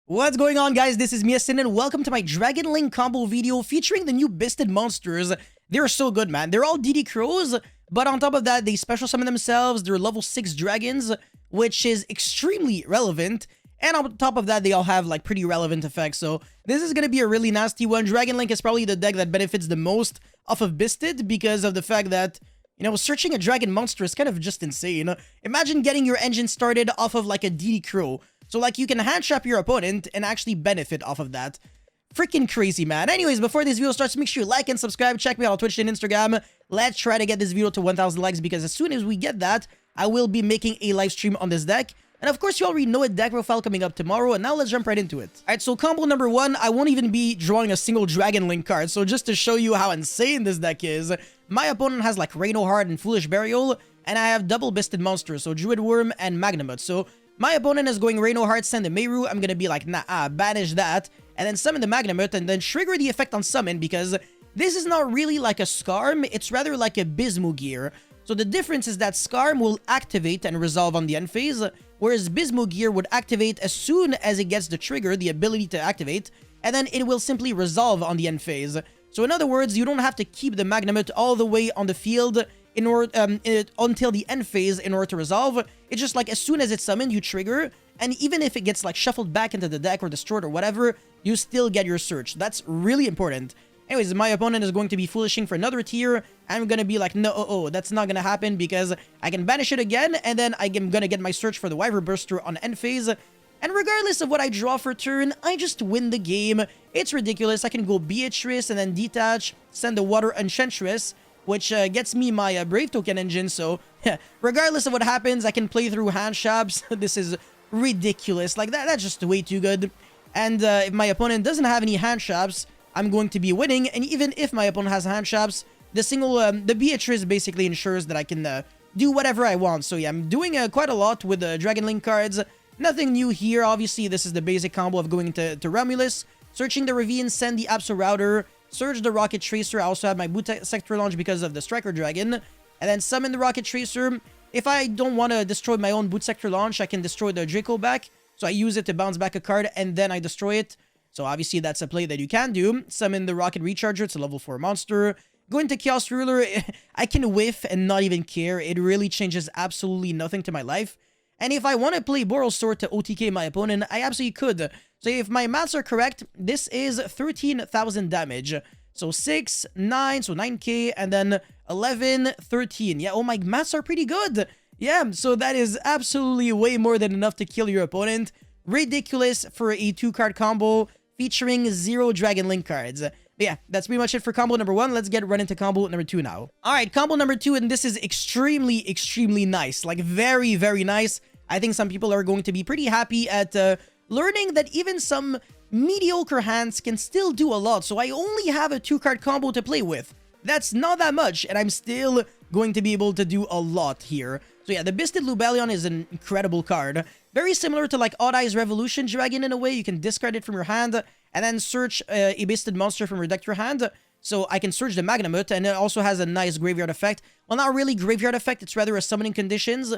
What's going on, guys? This is BYSSTED and welcome to my DRAGONLINK combo video featuring the new BYSSTED monsters. They're so good, man. They're all DD Crows, but on top of that, they special summon themselves. They're level 6 dragons, which is extremely relevant. And on top of that, they all have like pretty relevant effects. So this is going to be a really nasty one. DRAGONLINK is probably the deck that benefits the most off of BYSSTED because of the fact that, you know, searching a dragon monster is kind of just insane. Imagine getting your engine started off of like a DD Crow. So, like, you can hand trap your opponent and actually benefit off of that. Freaking crazy, man. Anyways, before this video starts, make sure you like and subscribe. Check me out on Twitch and Instagram. Let's try to get this video to 1,000 likes, because as soon as we get that, I will be making a live stream on this deck. And of course, you already know it, deck profile coming up tomorrow. And now let's jump right into it. Alright, so combo number 1, I won't even be drawing a single DRAGONLINK card. So just to show you how insane this deck is, my opponent has like Rhino Heart and Foolish Burial. And I have double BYSSTED monsters, so Druid Worm and Magnamut. So my opponent is going Rhino Heart, send the Meru. I'm gonna be like, nah, banish that. And then summon the Magnamut, and then trigger the effect on summon, because this is not really like a Skarm, it's rather like a Bismugear. So the difference is that Skarm will activate and resolve on the end phase, whereas Bismugear would activate as soon as it gets the trigger, the ability to activate, and then it will simply resolve on the end phase. So in other words, you don't have to keep the Magnamut all the way on the field in order until the end phase in order to resolve. It's just like as soon as it's summoned, you trigger, and even if it gets like shuffled back into the deck or destroyed or whatever, you still get your search. That's really important. Anyways, my opponent is going to be foolishing for another tier. I'm gonna be like, no, that's not gonna happen, because I can banish it again, and then I'm gonna get my search for the Wyvern Burster on end phase. And regardless of what I draw for turn, I just win the game. It's ridiculous. I can go Beatrice and then detach, send the Water Enchantress, which gets me my Brave Token engine. So, regardless of what happens, I can play through hand traps. This is ridiculous. Like, that's just way too good. And if my opponent doesn't have any hand traps, I'm going to be winning. And even if my opponent has hand traps, the Beatrice basically ensures that I can do whatever I want. So yeah, I'm doing quite a lot with the DRAGONLINK cards. Nothing new here. Obviously, this is the basic combo of going to Romulus, searching the Ravine, send the Abso Router, Surge the Rocket Tracer. I also have my Boot Sector Launch because of the Striker Dragon. And then summon the Rocket Tracer. If I don't want to destroy my own Boot Sector Launch, I can destroy the Draco back. So I use it to bounce back a card, and then I destroy it. So obviously, that's a play that you can do. Summon the Rocket Recharger. It's a level 4 monster. Go into Chaos Ruler. I can whiff and not even care. It really changes absolutely nothing to my life. And if I want to play Boral Sword to OTK my opponent, I absolutely could. So if my maths are correct, this is 13,000 damage. So 6, 9, so 9k, and then 11, 13. Yeah, oh, my maths are pretty good. Yeah, so that is absolutely way more than enough to kill your opponent. Ridiculous for a 2-card combo featuring 0 DRAGONLINK cards. But yeah, that's pretty much it for combo number 1. Let's get right into combo number 2 now. Alright, combo number 2, and this is extremely, extremely nice. Like, very, very nice. I think some people are going to be pretty happy at learning that even some mediocre hands can still do a lot. So I only have a 2-card combo to play with. That's not that much, and I'm still going to be able to do a lot here. So yeah, the BYSSTED Lubellion is an incredible card. Very similar to like Odd Eyes Revolution Dragon in a way. You can discard it from your hand and then search a BYSSTED monster from your deck to your hand. So I can search the Magnamut, and it also has a nice graveyard effect. Well, not really graveyard effect, it's rather a summoning conditions.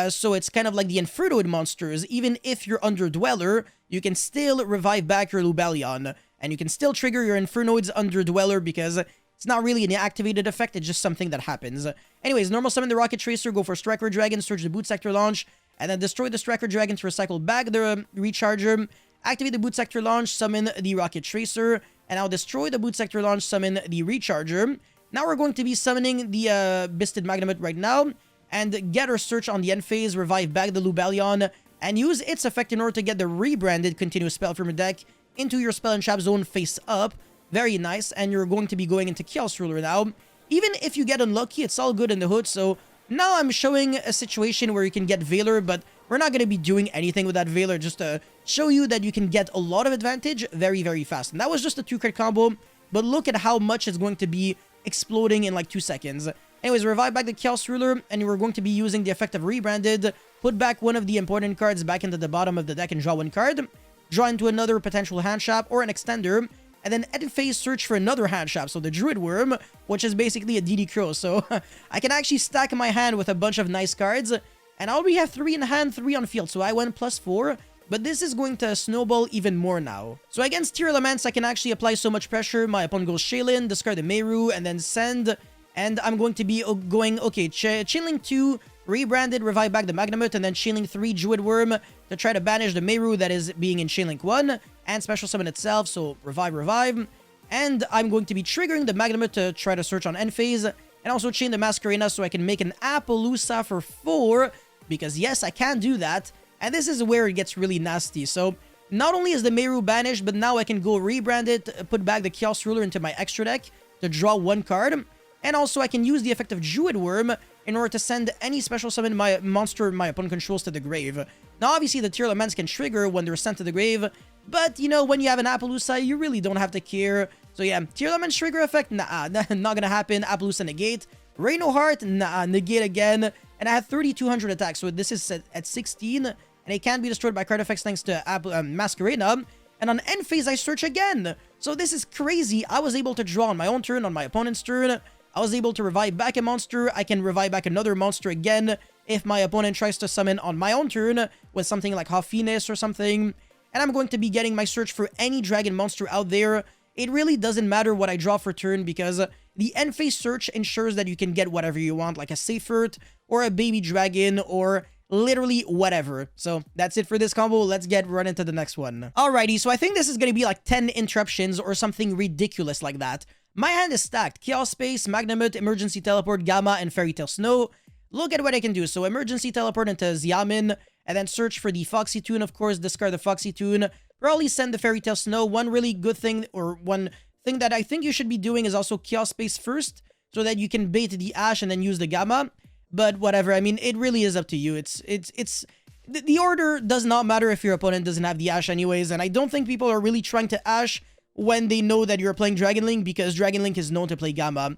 So it's kind of like the Infernoid monsters. Even if you're under Dweller, you can still revive back your Lubellion. And you can still trigger your Infernoids under Dweller, because it's not really an activated effect, it's just something that happens. Anyways, normal summon the Rocket Tracer, go for Striker Dragon, search the Boot Sector Launch, and then destroy the Striker Dragon to recycle back the Recharger. Activate the Boot Sector Launch, summon the Rocket Tracer, and I'll destroy the Boot Sector Launch, summon the Recharger. Now we're going to be summoning the BYSSTED Magnamut right now, and get our search on the end phase, revive back the Lubellion, and use its effect in order to get the rebranded continuous spell from your deck into your spell and trap zone face up. Very nice, and you're going to be going into Chaos Ruler now. Even if you get unlucky, it's all good in the hood. So now I'm showing a situation where you can get Veiler, but we're not going to be doing anything with that Veiler, just to show you that you can get a lot of advantage very, very fast. And that was just a 2-card combo, but look at how much it's going to be exploding in like 2 seconds. Anyways, revive back the Chaos Ruler, and we're going to be using the effect of Rebranded. Put back one of the important cards back into the bottom of the deck and draw 1 card. Draw into another potential hand trap or an extender. And then end phase search for another hand trap, so the Druid Worm, which is basically a DD Crow. So I can actually stack my hand with a bunch of nice cards, and I already have 3 in hand, 3 on field. So I went +4, but this is going to snowball even more now. So against tier elements, I can actually apply so much pressure. My opponent goes Shaylin, discard the Meru, and then send, and I'm going to be going, okay, Chainlink 2, rebranded, revive back the Magnamut, and then Chainlink 3, Druid Worm, to try to banish the Meru that is being in Chainlink 1, and special summon itself, so revive. And I'm going to be triggering the Magnamut to try to search on end phase, and also chain the Masquerena so I can make an Appaloosa for 4, because yes, I can do that. And this is where it gets really nasty. So not only is the Meru banished, but now I can go rebrand it, put back the Chaos Ruler into my extra deck to draw 1 card. And also I can use the effect of Druid Worm in order to send any special summon my monster my opponent controls to the grave. Now obviously the tier elements can trigger when they're sent to the grave, but you know, when you have an Appaloosa, you really don't have to care. So yeah, tier elements trigger effect, nah, not gonna happen. Appaloosa negate. Reno Heart, nah, negate again. And I have 3,200 attacks, so this is at 16. And it can be destroyed by card effects thanks to Masquerena. And on end phase, I search again. So this is crazy. I was able to draw on my own turn, on my opponent's turn. I was able to revive back a monster. I can revive back another monster again if my opponent tries to summon on my own turn with something like Hophinis or something. And I'm going to be getting my search for any dragon monster out there. It really doesn't matter what I draw for turn because the end phase search ensures that you can get whatever you want, like a Seifert or a baby dragon or literally whatever. So that's it for this combo. Let's get right into the next one. Alrighty, so I think this is going to be like 10 interruptions or something ridiculous like that. My hand is stacked. Chaos Space, Magnamut, Emergency Teleport, Gamma, and Fairy Tail Snow. Look at what I can do. So Emergency Teleport into Xiamen, and then search for the Foxy Tune, of course, discard the Foxy Tune. Probably send the Fairy Tail Snow. One really good thing, or one thing that I think you should be doing is also Chaos Space first, so that you can bait the Ash and then use the Gamma. But whatever, I mean, it really is up to you. The order does not matter if your opponent doesn't have the Ash anyways, and I don't think people are really trying to Ash when they know that you're playing DRAGONLINK, because DRAGONLINK is known to play Gamma.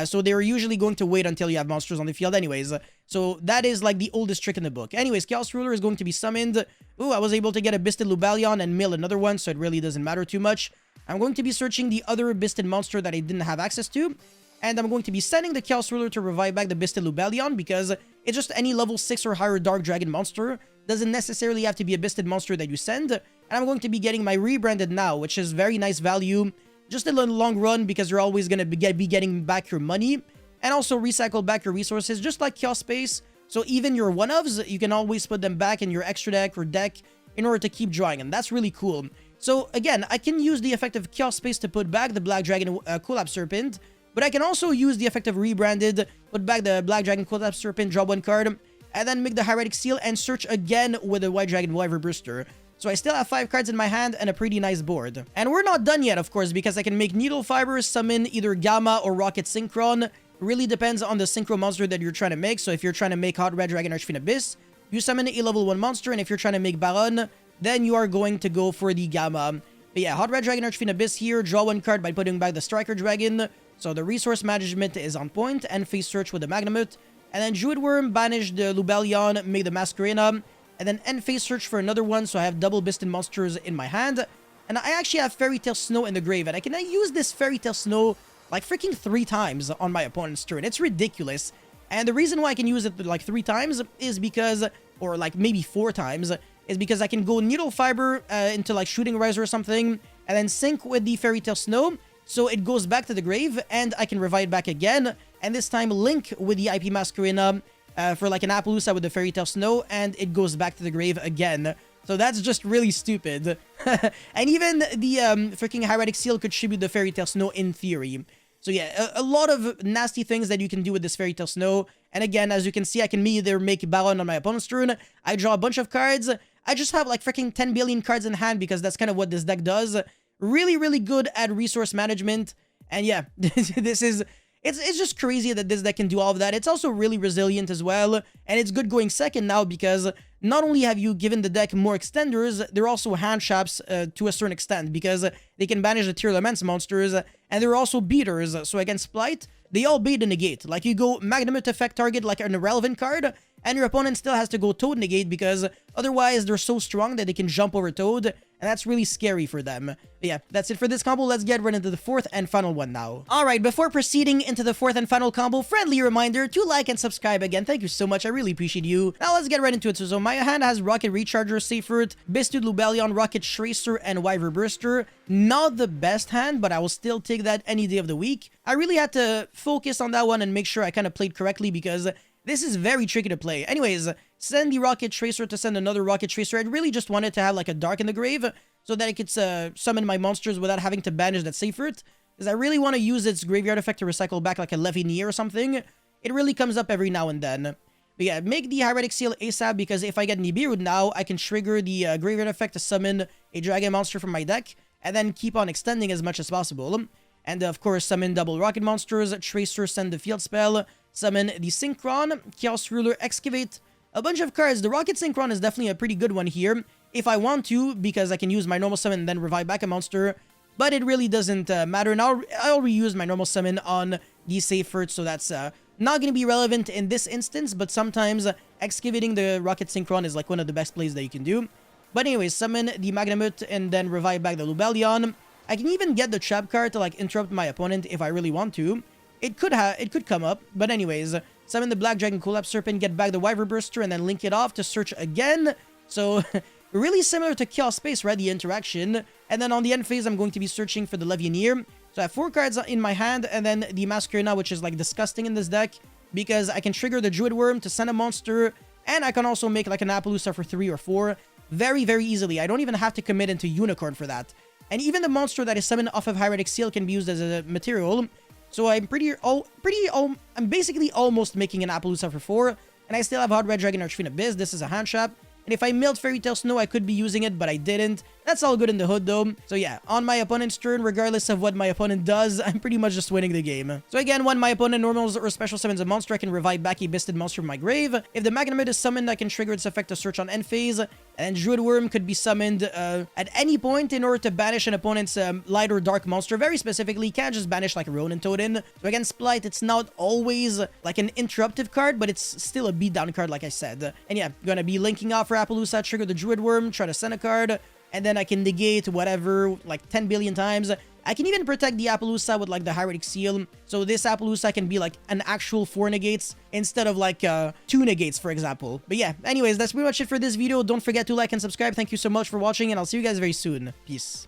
So they're usually going to wait until you have monsters on the field anyways. So that is like the oldest trick in the book. Anyways, Chaos Ruler is going to be summoned. Ooh, I was able to get a BYSSTED Lubalion and mill another one, so it really doesn't matter too much. I'm going to be searching the other BYSSTED monster that I didn't have access to. And I'm going to be sending the Chaos Ruler to revive back the BYSSTED Lubalion because it's just any level 6 or higher Dark Dragon monster. Doesn't necessarily have to be a BYSSTED monster that you send. And I'm going to be getting my rebranded now, which is very nice value. Just in the long run because you're always going to be getting back your money. And also recycle back your resources just like Chaos Space. So even your one-ofs, you can always put them back in your extra deck or deck in order to keep drawing them. That's really cool. So again, I can use the effect of Chaos Space to put back the Black Dragon Collapse Serpent. But I can also use the effect of Rebranded, put back the Black Dragon Collapse Serpent, draw 1 card, and then make the Hieratic Seal and search again with the White Dragon Wyvern Brewster. So I still have 5 cards in my hand and a pretty nice board. And we're not done yet, of course, because I can make Needle Fiber, summon either Gamma or Rocket Synchron. Really depends on the Synchro monster that you're trying to make. So if you're trying to make Hot Red Dragon Archfiend Abyss, you summon a level 1 monster. And if you're trying to make Baron, then you are going to go for the Gamma. But yeah, Hot Red Dragon Archfiend Abyss here. Draw 1 card by putting back the Striker Dragon. So the resource management is on point. And face search with the Magnamut. And then Druid Worm, banish the Lubalion, make the Masquerena. And then end phase search for another one, so I have double BYSSTED monsters in my hand. And I actually have Fairy Tail Snow in the grave, and I can use this Fairy Tail Snow like freaking 3 times on my opponent's turn. It's ridiculous. And the reason why I can use it like 3 times is because, or like maybe 4 times, is because I can go Needle Fiber into like Shooting Riser or something, and then sync with the Fairy Tail Snow, so it goes back to the grave, and I can revive back again, and this time link with the IP Masquerena, for like an Appaloosa with the Fairy Tail Snow, and it goes back to the grave again. So that's just really stupid. And even the freaking Hieratic Seal could tribute the Fairy Tail Snow in theory. So yeah, a lot of nasty things that you can do with this Fairy Tail Snow. And again, as you can see, I can either make Baron on my opponent's turn, I draw a bunch of cards, I just have like freaking 10 billion cards in hand because that's kind of what this deck does. Really, really good at resource management. And yeah, this is... It's just crazy that this deck can do all of that. It's also really resilient as well, and it's good going second now because not only have you given the deck more extenders, they're also hand traps to a certain extent because they can banish the tier elements monsters, and they're also beaters. So against Blight, they all bait and negate. Like you go Magnamut effect target like an irrelevant card, and your opponent still has to go Toad negate because otherwise they're so strong that they can jump over Toad, and that's really scary for them. But yeah, that's it for this combo. Let's get right into the fourth and final one now. Alright, before proceeding into the fourth and final combo, friendly reminder to like and subscribe again. Thank you so much, I really appreciate you. Now let's get right into it. So my hand has Rocket Recharger, Seyfert, BYSSTED, Lubellion, Rocket Tracer, and Wyver Burster. Not the best hand, but I will still take that any day of the week. I really had to focus on that one and make sure I kind of played correctly because this is very tricky to play. Anyways, send the Rocket Tracer to send another Rocket Tracer. I really just wanted to have like a Dark in the Grave so that I could summon my monsters without having to banish that Seyfert. Because I really want to use its graveyard effect to recycle back like a Levinier or something. It really comes up every now and then. But yeah, make the Hieratic Seal ASAP because if I get Nibiru now, I can trigger the graveyard effect to summon a dragon monster from my deck and then keep on extending as much as possible. And of course, summon double rocket monsters, Tracer, send the field spell, summon the Synchron, Chaos Ruler, Excavate, a bunch of cards. The Rocket Synchron is definitely a pretty good one here, if I want to, because I can use my normal summon and then revive back a monster, but it really doesn't matter, and I'll reuse my normal summon on the Seyfert, so that's not going to be relevant in this instance, but sometimes excavating the Rocket Synchron is like one of the best plays that you can do. But anyways, summon the Magnamut and then revive back the Lubellion. I can even get the trap card to like interrupt my opponent if I really want to. It could come up, but anyways, summon the Black Dragon Collapse Serpent, get back the Wyver Burster, and then link it off to search again. So really similar to Chaos Space, right? The interaction. And then on the end phase, I'm going to be searching for the Levinier. So I have 4 cards in my hand, and then the Masquerena, which is like disgusting in this deck, because I can trigger the Druid Worm to send a monster, and I can also make like an Appaloosa for 3 or 4 very, very easily. I don't even have to commit into Unicorn for that. And even the monster that is summoned off of Hieratic Seal can be used as a material. So I'm I'm basically almost making an Appaloosa for 4. And I still have Hot Red Dragon Archfiend Abyss. This is a hand trap. And if I milled Fairy Tail Snow, I could be using it, but I didn't. That's all good in the hood, though. So yeah, on my opponent's turn, regardless of what my opponent does, I'm pretty much just winning the game. So again, when my opponent normals or special summons a monster, I can revive back a BYSSTED monster from my grave. If the Magnamut is summoned, I can trigger its effect to search on end phase. And Druid Worm could be summoned at any point in order to banish an opponent's light or dark monster. Very specifically, can't just banish like a Ronin Totem. So against Splight, it's not always like an interruptive card, but it's still a beatdown card, like I said. And yeah, gonna be linking off for Appaloosa, trigger the Druid Worm, try to send a card, and then I can negate whatever like 10 billion times. I can even protect the Appaloosa with like the Hieratic Seal. So this Appaloosa can be like an actual 4 negates instead of like 2 negates, for example. But yeah, anyways, that's pretty much it for this video. Don't forget to like and subscribe. Thank you so much for watching, and I'll see you guys very soon. Peace.